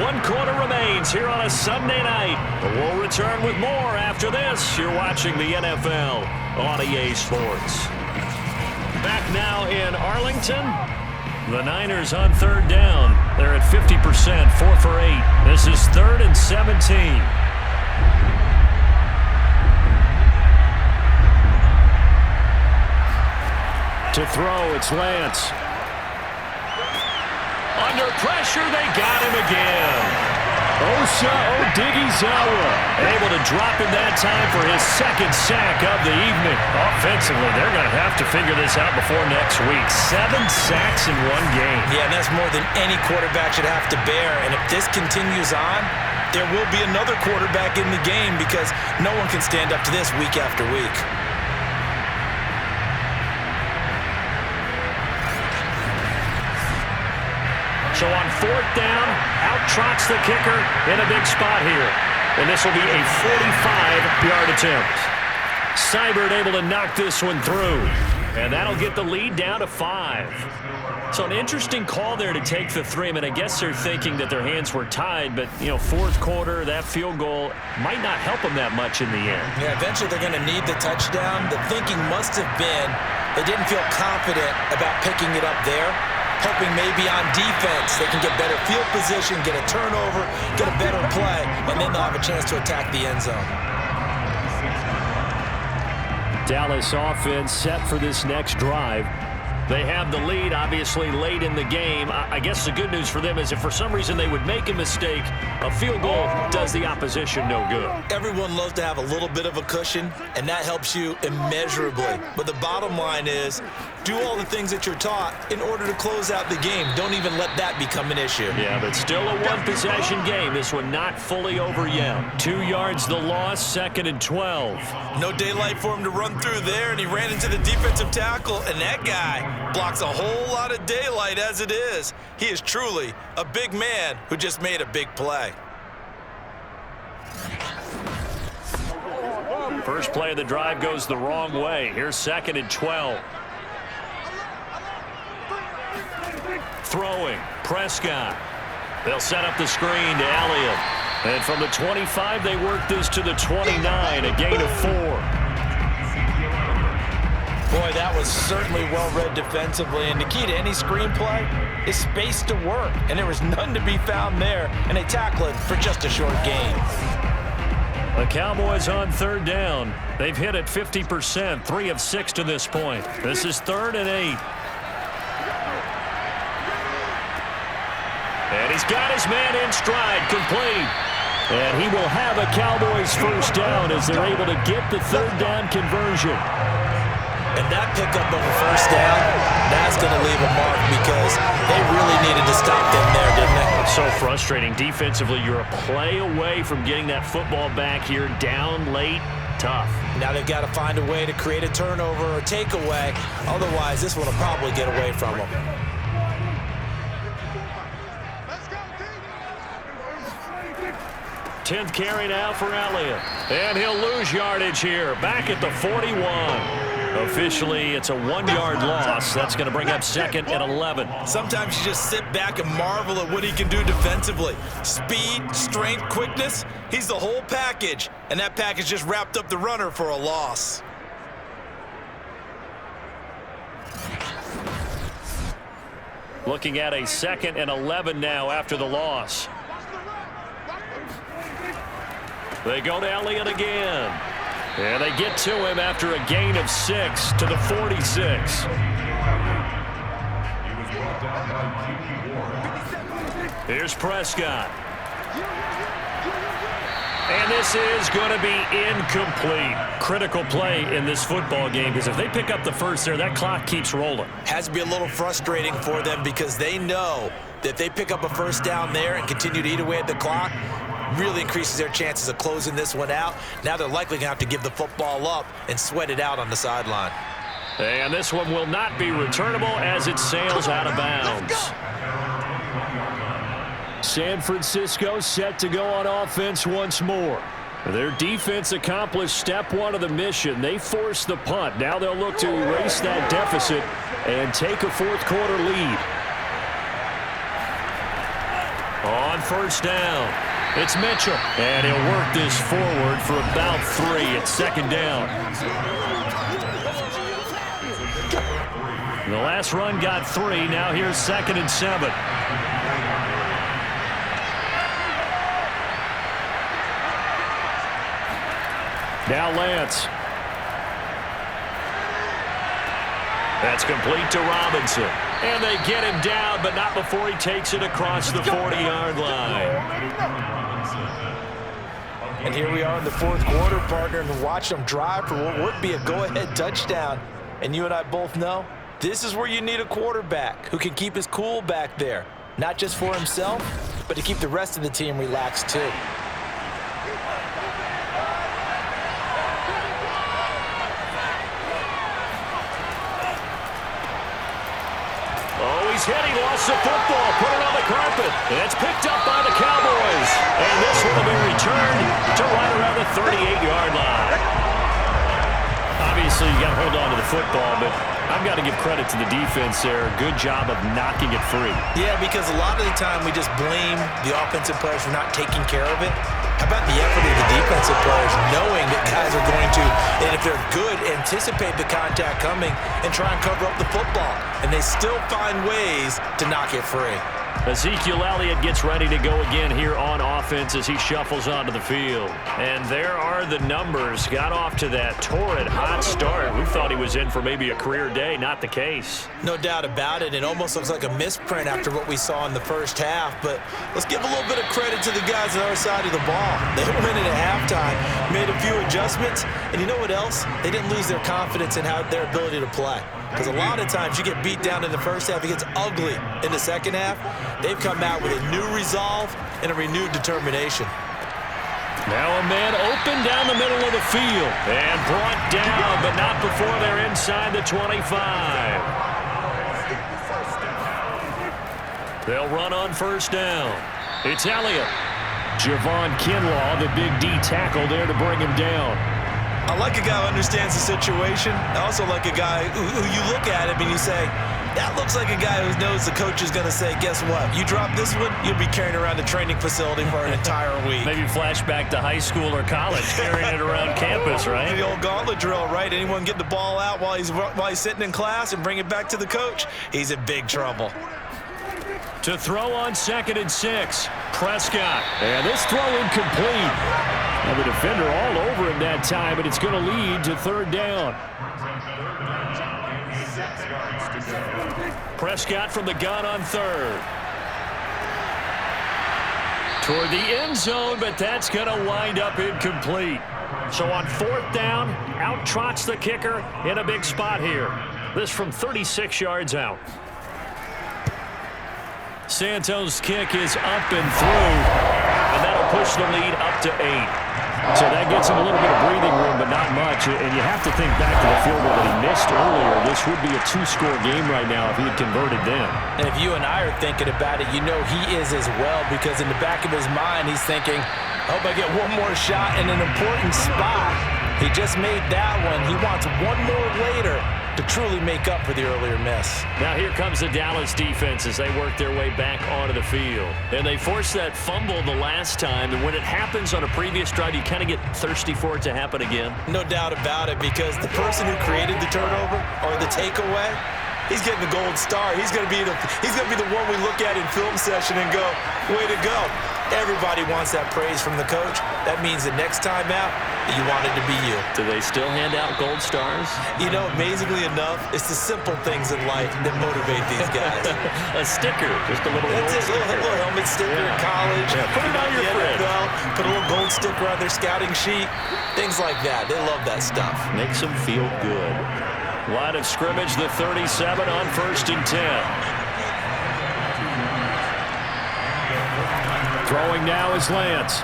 One quarter remains here on a Sunday night. But we'll return with more after this. You're watching the NFL on EA Sports. Back now in Arlington. The Niners on 3rd down. They're at 50%, 4 for 8. This is 3rd and 17. To throw, it's Lance. Under pressure, they got him again. Osa Odighizuwa able to drop him that time for his second sack of the evening. Offensively, they're going to have to figure this out before next week. 7 sacks in one game. Yeah, and that's more than any quarterback should have to bear. And if this continues on, there will be another quarterback in the game because no one can stand up to this week after week. So on 4th down, out trots the kicker in a big spot here. And this will be a 45-yard attempt. Seibert able to knock this one through. And that'll get the lead down to 5. So an interesting call there to take the 3. I mean, I guess they're thinking that their hands were tied, but, you know, 4th quarter, that field goal might not help them that much in the end. Yeah, eventually they're going to need the touchdown. The thinking must have been they didn't feel confident about picking it up there, hoping maybe on defense they can get better field position, get a turnover, get a better play, and then they'll have a chance to attack the end zone. Dallas offense set for this next drive. They have the lead, obviously, late in the game. I guess the good news for them is if for some reason they would make a mistake, a field goal does the opposition no good. Everyone loves to have a little bit of a cushion, and that helps you immeasurably. But the bottom line is, do all the things that you're taught in order to close out the game. Don't even let that become an issue. Yeah, but still a one-possession game. This one not fully over yet. 2 yards the loss, 2nd and 12. No daylight for him to run through there, and he ran into the defensive tackle, and that guy blocks a whole lot of daylight as it is. He is truly a big man who just made a big play. First play of the drive goes the wrong way. Here's 2nd and 12. Throwing, Prescott. They'll set up the screen to Elliott. And from the 25, they work this to the 29, a gain of 4. Boy, that was certainly well-read defensively, and the key to any screenplay is space to work, and there was none to be found there, and they tackle it for just a short gain. The Cowboys on 3rd down. They've hit it 50%, 3 of 6 to this point. This is 3rd and 8. And he's got his man in stride, complete. And he will have a Cowboys first down as they're able to get the 3rd down conversion. And that pickup of a first down, that's going to leave a mark because they really needed to stop them there, didn't they? It's so frustrating. Defensively, you're a play away from getting that football back here, down late, tough. Now they've got to find a way to create a turnover or takeaway. Otherwise, this one will probably get away from them. 10th carry now for Elliott. And he'll lose yardage here, back at the 41. Officially, it's a 1-yard loss. That's going to bring up 2nd and 11. Sometimes you just sit back and marvel at what he can do defensively. Speed, strength, quickness, he's the whole package. And that package just wrapped up the runner for a loss. Looking at a 2nd and 11 now after the loss. They go to Elliott again. And they get to him after a gain of 6 to the 46. Here's Prescott. And this is going to be incomplete. Critical play in this football game because if they pick up the first there, that clock keeps rolling. Has to be a little frustrating for them because they know that if they pick up a first down there and continue to eat away at the clock, really increases their chances of closing this one out. Now they're likely going to have to give the football up and sweat it out on the sideline. And this one will not be returnable as it sails out of bounds. San Francisco set to go on offense once more. Their defense accomplished step 1 of the mission. They forced the punt. Now they'll look to erase that deficit and take a 4th quarter lead. On 1st down, it's Mitchell. And he'll work this forward for about 3 at 2nd down. The last run got 3. Now here's 2nd and 7. Now Lance. That's complete to Robinson. And they get him down, but not before he takes it across the 40-yard line. And here we are in the fourth quarter, partner, and watch them drive for what would be a go-ahead touchdown. And you and I both know this is where you need a quarterback who can keep his cool back there, not just for himself, but to keep the rest of the team relaxed too. He's hit, he lost the football, put it on the carpet. It's picked up by the Cowboys. And this will be returned to right around the 38-yard line. Obviously, you got to hold on to the football, but I've got to give credit to the defense there. Good job of knocking it free. Yeah, because a lot of the time we just blame the offensive players for not taking care of it. How about the effort of the defensive players knowing that guys are going to, and if they're good, anticipate the contact coming and try and cover up the football. And they still find ways to knock it free. Ezekiel Elliott gets ready to go again here on offense as he shuffles onto the field. And there are the numbers. Got off to that torrid hot start. We thought he was in for maybe a career day. Not the case. No doubt about it. It almost looks like a misprint after what we saw in the first half. But let's give a little bit of credit to the guys on the other side of the ball. They went in at halftime, made a few adjustments. And you know what else? They didn't lose their confidence in their ability to play. Because a lot of times you get beat down in the first half, it gets ugly in the second half. They've come out with a new resolve and a renewed determination. Now a man open down the middle of the field and brought down, but not before they're inside the 25. They'll run on first down. It's Elliott. Javon Kinlaw, the big D tackle there to bring him down. I like a guy who understands the situation. I also like a guy who you look at him and you say, that looks like a guy who knows the coach is going to say, guess what? You drop this one, you'll be carrying around the training facility for an entire week. Maybe flashback to high school or college, carrying it around campus, right? The old gauntlet drill, right? Anyone get the ball out while he's sitting in class and bring it back to the coach, he's in big trouble. To throw on 2nd and 6, Prescott. And this throw incomplete. Now the defender all over him that time, but it's going to lead to 3rd down. Prescott from the gun on 3rd. Toward the end zone, but that's going to wind up incomplete. So on 4th down, out trots the kicker in a big spot here. This from 36 yards out. Santos' kick is up and through, and that'll push the lead up to 8. So that gets him a little bit of breathing room, but not much. And you have to think back to the field goal that he missed earlier. This would be a 2-score game right now if he had converted then. And if you and I are thinking about it, you know he is as well, because in the back of his mind, he's thinking, I hope I get one more shot in an important spot. He just made that one. He wants one more later to truly make up for the earlier miss. Now here comes the Dallas defense as they work their way back onto the field. And they forced that fumble the last time, and when it happens on a previous drive, you kind of get thirsty for it to happen again. No doubt about it, because the person who created the turnover or the takeaway, he's getting the gold star. He's going to be the one we look at in film session and go, way to go. Everybody wants that praise from the coach. That means the next time out, you want it to be you. Do they still hand out gold stars? You know, amazingly enough, it's the simple things in life that motivate these guys. A sticker, just a little gold sticker. A little helmet sticker in college. Yeah, put it on your fridge. Put a little gold sticker on their scouting sheet. Things like that. They love that stuff. Makes them feel good. Line of scrimmage, the 37 on 1st and 10. Throwing now is Lance.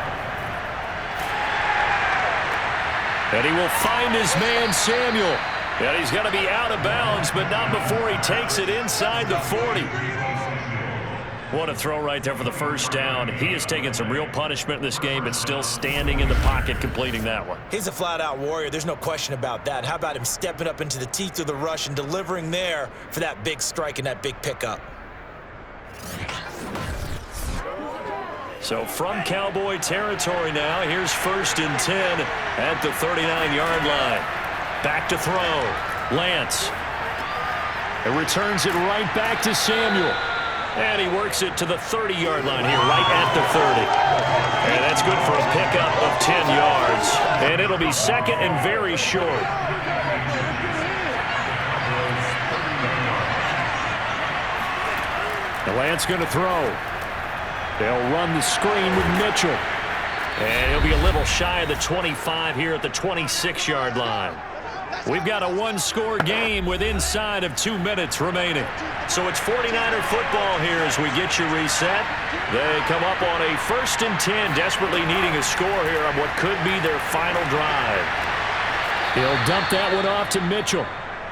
And he will find his man, Samuel. And he's going to be out of bounds, but not before he takes it inside the 40. What a throw right there for the first down. He has taken some real punishment in this game, but still standing in the pocket, completing that one. He's a flat-out warrior. There's no question about that. How about him stepping up into the teeth of the rush and delivering there for that big strike and that big pickup? So from Cowboy territory now, here's 1st and 10 at the 39-yard line. Back to throw. Lance. It returns it right back to Samuel. And he works it to the 30-yard line here, right at the 30. And that's good for a pickup of 10 yards. And it'll be 2nd and very short. The Lance going to throw. They'll run the screen with Mitchell. And he'll be a little shy of the 25 here at the 26-yard line. We've got a one-score game with inside of 2 minutes remaining. So it's 49er football here as we get you reset. They come up on a 1st and 10, desperately needing a score here on what could be their final drive. He'll dump that one off to Mitchell.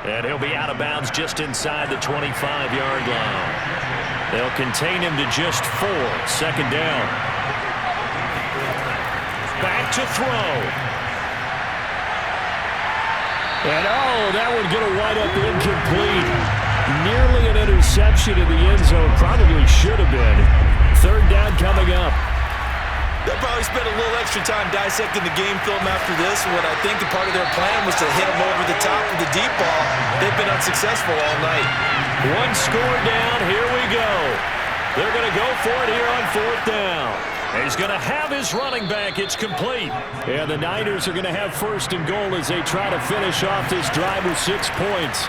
And he'll be out of bounds just inside the 25-yard line. They'll contain him to just 4. 2nd down. Back to throw. And that one going to wind up incomplete. Nearly an interception in the end zone. Probably should have been. 3rd down coming up. They'll probably spend a little extra time dissecting the game film after this. What I think the part of their plan was to hit them over the top with the deep ball. They've been unsuccessful all night. One score down. Here we go. They're going to go for it here on 4th down. He's going to have his running back. It's complete. And the Niners are going to have 1st and goal as they try to finish off this drive with 6 points.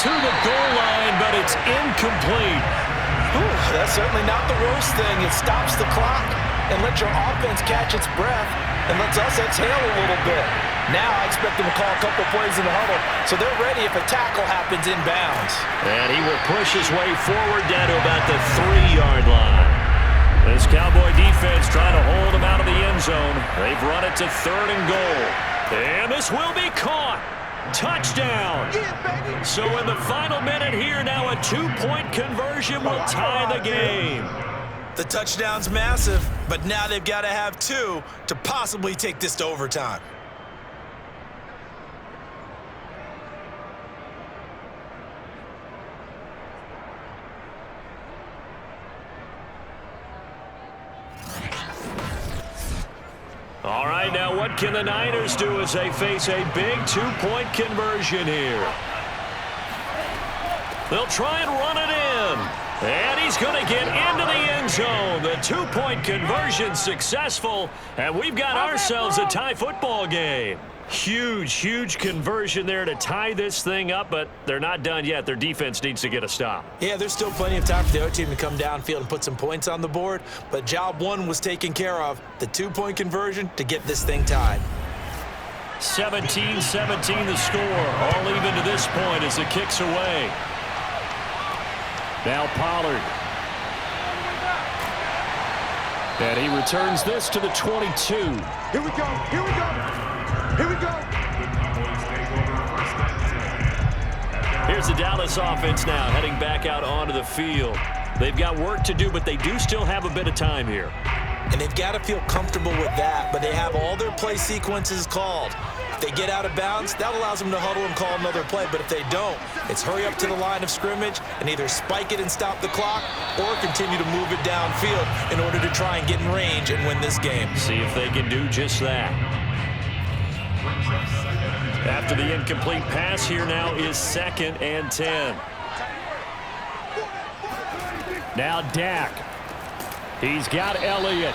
To the goal line, but it's incomplete. Ooh, that's certainly not the worst thing. It stops the clock and lets your offense catch its breath and lets us exhale a little bit. Now I expect them to call a couple plays in the huddle, so they're ready if a tackle happens inbounds. And he will push his way forward down to about the 3-yard line. This Cowboy defense trying to hold him out of the end zone. They've run it to 3rd and goal. And this will be caught. Touchdown. So in the final minute here, now a 2-point conversion will tie the game. The touchdown's massive, but now they've got to have 2 to possibly take this to overtime. All right, now what can the Niners do as they face a big 2-point conversion here? They'll try and run it in. And he's going to get into the end zone. The 2-point conversion successful. And we've got ourselves a tie football game. Huge conversion there to tie this thing up, but they're not done yet. Their defense needs to get a stop. Yeah, there's still plenty of time for the other team to come downfield and put some points on the board, but job 1 was taken care of. The 2-point conversion to get this thing tied. 17-17 the score. All even to this point as the kick's away. Now Pollard. And he returns this to the 22. Here we go. Here we go. Here we go. Here's the Dallas offense now heading back out onto the field. They've got work to do, but they do still have a bit of time here. And they've got to feel comfortable with that, but they have all their play sequences called. If they get out of bounds, that allows them to huddle and call another play, but if they don't, it's hurry up to the line of scrimmage and either spike it and stop the clock or continue to move it downfield in order to try and get in range and win this game. See if they can do just that. After the incomplete pass, here now is 2nd and 10. Now Dak. He's got Elliott.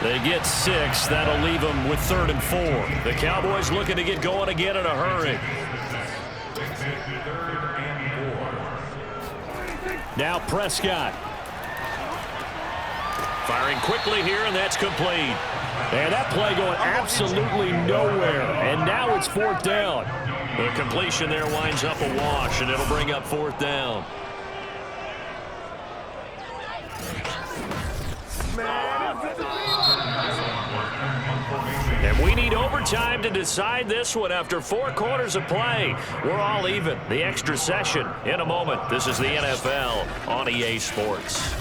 They get 6. That'll leave them with 3rd and 4. The Cowboys looking to get going again in a hurry. Now Prescott. Firing quickly here, and that's complete. And that play going absolutely nowhere. And now it's 4th down. The completion there winds up a wash, and it'll bring up 4th down. And we need overtime to decide this one after 4 quarters of play. We're all even. The extra session in a moment. This is the NFL on EA Sports.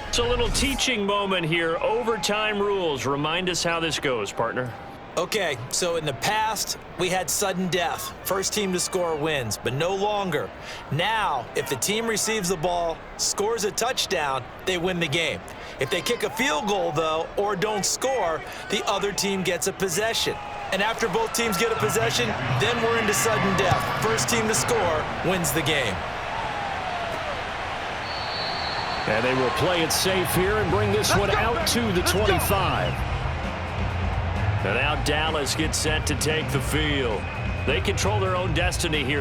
It's a little teaching moment here. Overtime rules. Remind us how this goes, partner. Okay, so in the past, we had sudden death. First team to score wins, but no longer. Now, if the team receives the ball, scores a touchdown, they win the game. If they kick a field goal, though, or don't score, the other team gets a possession. And after both teams get a possession, then we're into sudden death. First team to score wins the game. And they will play it safe here and bring this one out to the 25. And now Dallas gets set to take the field. They control their own destiny here.